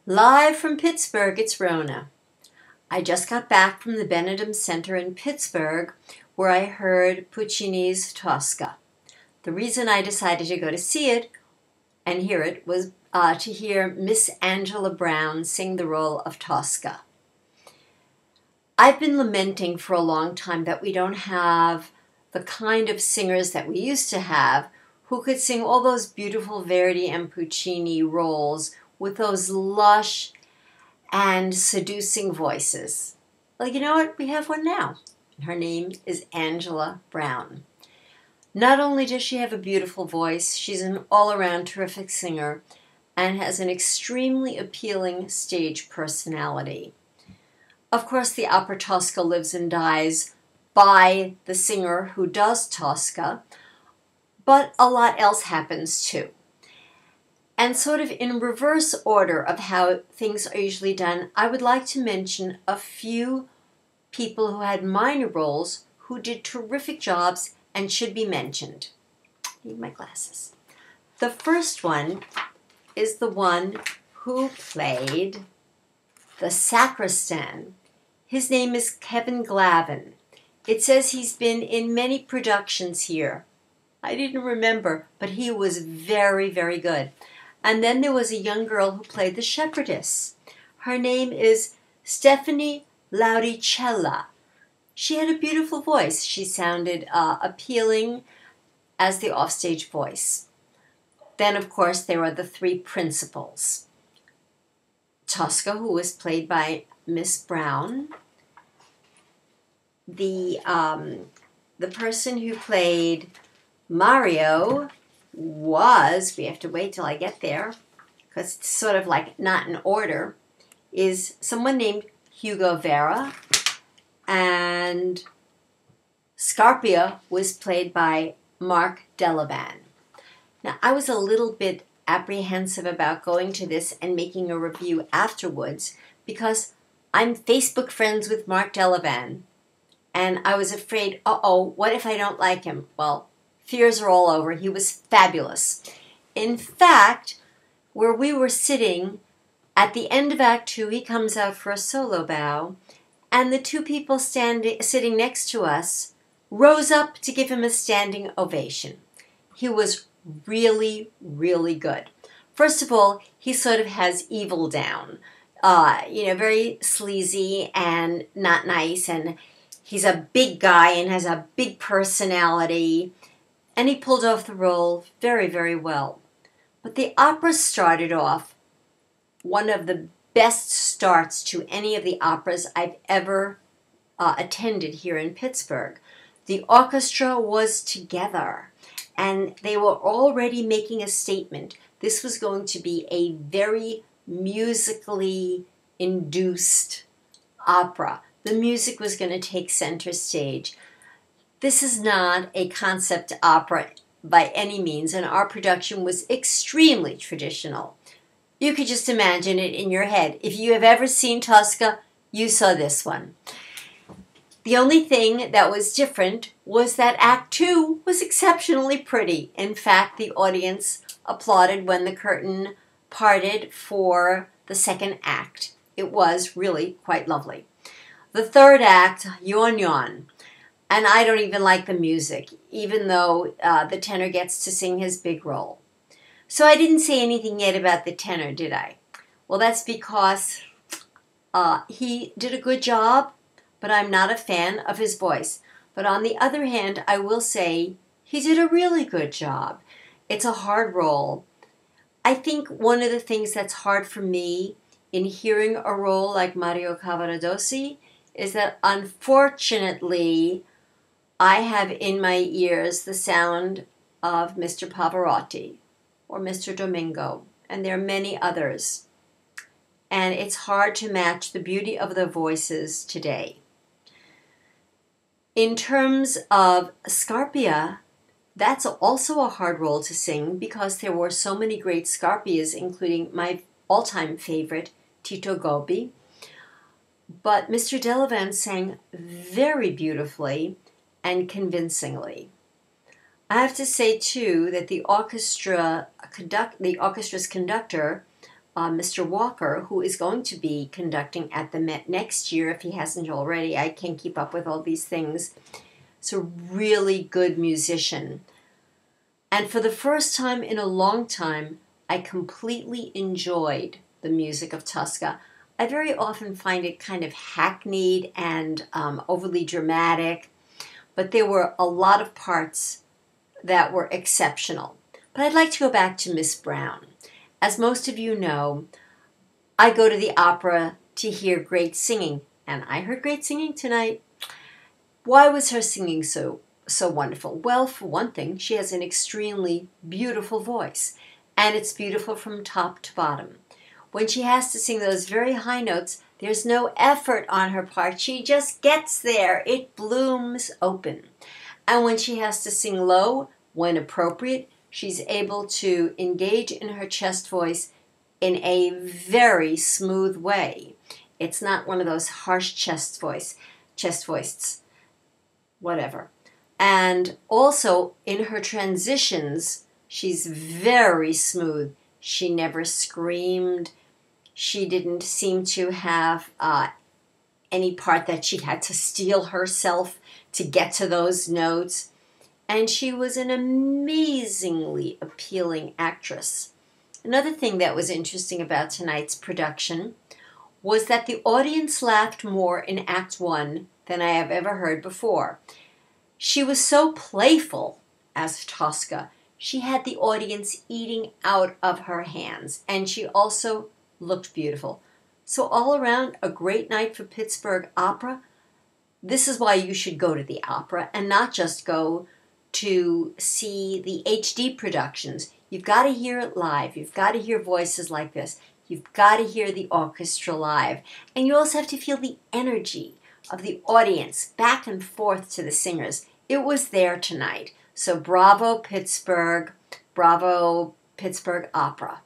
Live from Pittsburgh, it's Rona. I just got back from the Benedum Center in Pittsburgh where I heard Puccini's Tosca. The reason I decided to go to see it and hear it was to hear Miss Angela Brown sing the role of Tosca. I've been lamenting for a long time that we don't have the kind of singers that we used to have who could sing all those beautiful Verdi and Puccini roles with those lush and seducing voices. Well, you know what? We have one now. Her name is Angela Brown. Not only does she have a beautiful voice, she's an all-around terrific singer and has an extremely appealing stage personality. Of course, the opera Tosca lives and dies by the singer who does Tosca, but a lot else happens too. And sort of in reverse order of how things are usually done, I would like to mention a few people who had minor roles who did terrific jobs and should be mentioned. I need my glasses. The first one is the one who played the sacristan. His name is Kevin Glavin. It says he's been in many productions here. I didn't remember, but he was very, very good. And then there was a young girl who played the shepherdess. Her name is Stephanie Lauricella. She had a beautiful voice. She sounded appealing as the offstage voice. Then, of course, there are the three principals. Tosca, who was played by Miss Brown. The person who played Mario was, we have to wait till I get there, because it's sort of like not in order, is someone named Hugo Vera, and Scarpia was played by Mark Delavan. Now, I was a little bit apprehensive about going to this and making a review afterwards because I'm Facebook friends with Mark Delavan, and I was afraid, what if I don't like him? Well, fears are all over. He was fabulous. In fact, where we were sitting, at the end of Act 2, he comes out for a solo bow, and the two people sitting next to us rose up to give him a standing ovation. He was really, really good. First of all, he sort of has evil down. Very sleazy and not nice, and he's a big guy and has a big personality. And he pulled off the role very, very well. But the opera started off one of the best starts to any of the operas I've ever attended here in Pittsburgh. The orchestra was together, and they were already making a statement. This was going to be a very musically induced opera. The music was going to take center stage. This is not a concept opera by any means, and our production was extremely traditional. You could just imagine it in your head. If you have ever seen Tosca, you saw this one. The only thing that was different was that Act 2 was exceptionally pretty. In fact, the audience applauded when the curtain parted for the second act. It was really quite lovely. The third act, Yon Yon. And I don't even like the music, even though the tenor gets to sing his big role. So I didn't say anything yet about the tenor, did I? Well, that's because he did a good job, but I'm not a fan of his voice. But on the other hand, I will say he did a really good job. It's a hard role. I think one of the things that's hard for me in hearing a role like Mario Cavaradossi is that, unfortunately, I have in my ears the sound of Mr. Pavarotti or Mr. Domingo, and there are many others. And it's hard to match the beauty of their voices today. In terms of Scarpia, that's also a hard role to sing because there were so many great Scarpias, including my all-time favorite, Tito Gobbi. But Mr. Delavan sang very beautifully and convincingly. I have to say, too, that the orchestra's conductor Mr. Walker, who is going to be conducting at the Met next year, if he hasn't already. I can't keep up with all these things. He's a really good musician. And for the first time in a long time, I completely enjoyed the music of Tosca. I very often find it kind of hackneyed and overly dramatic, but there were a lot of parts that were exceptional. But I'd like to go back to Miss Brown. As most of you know, I go to the opera to hear great singing, and I heard great singing tonight. Why was her singing so wonderful? Well, for one thing, she has an extremely beautiful voice, and it's beautiful from top to bottom. When she has to sing those very high notes, there's no effort on her part. She just gets there. It blooms open. And when she has to sing low, when appropriate, she's able to engage in her chest voice in a very smooth way. It's not one of those harsh chest voices, whatever. And also in her transitions, she's very smooth. She never screamed. She didn't seem to have any part that she had to steel herself to get to those notes. And she was an amazingly appealing actress. Another thing that was interesting about tonight's production was that the audience laughed more in Act 1 than I have ever heard before. She was so playful as Tosca. She had the audience eating out of her hands, and she also looked beautiful. So all around, a great night for Pittsburgh Opera. This is why you should go to the opera and not just go to see the HD productions. You've got to hear it live. You've got to hear voices like this. You've got to hear the orchestra live. And you also have to feel the energy of the audience back and forth to the singers. It was there tonight. So bravo, Pittsburgh. Bravo, Pittsburgh Opera.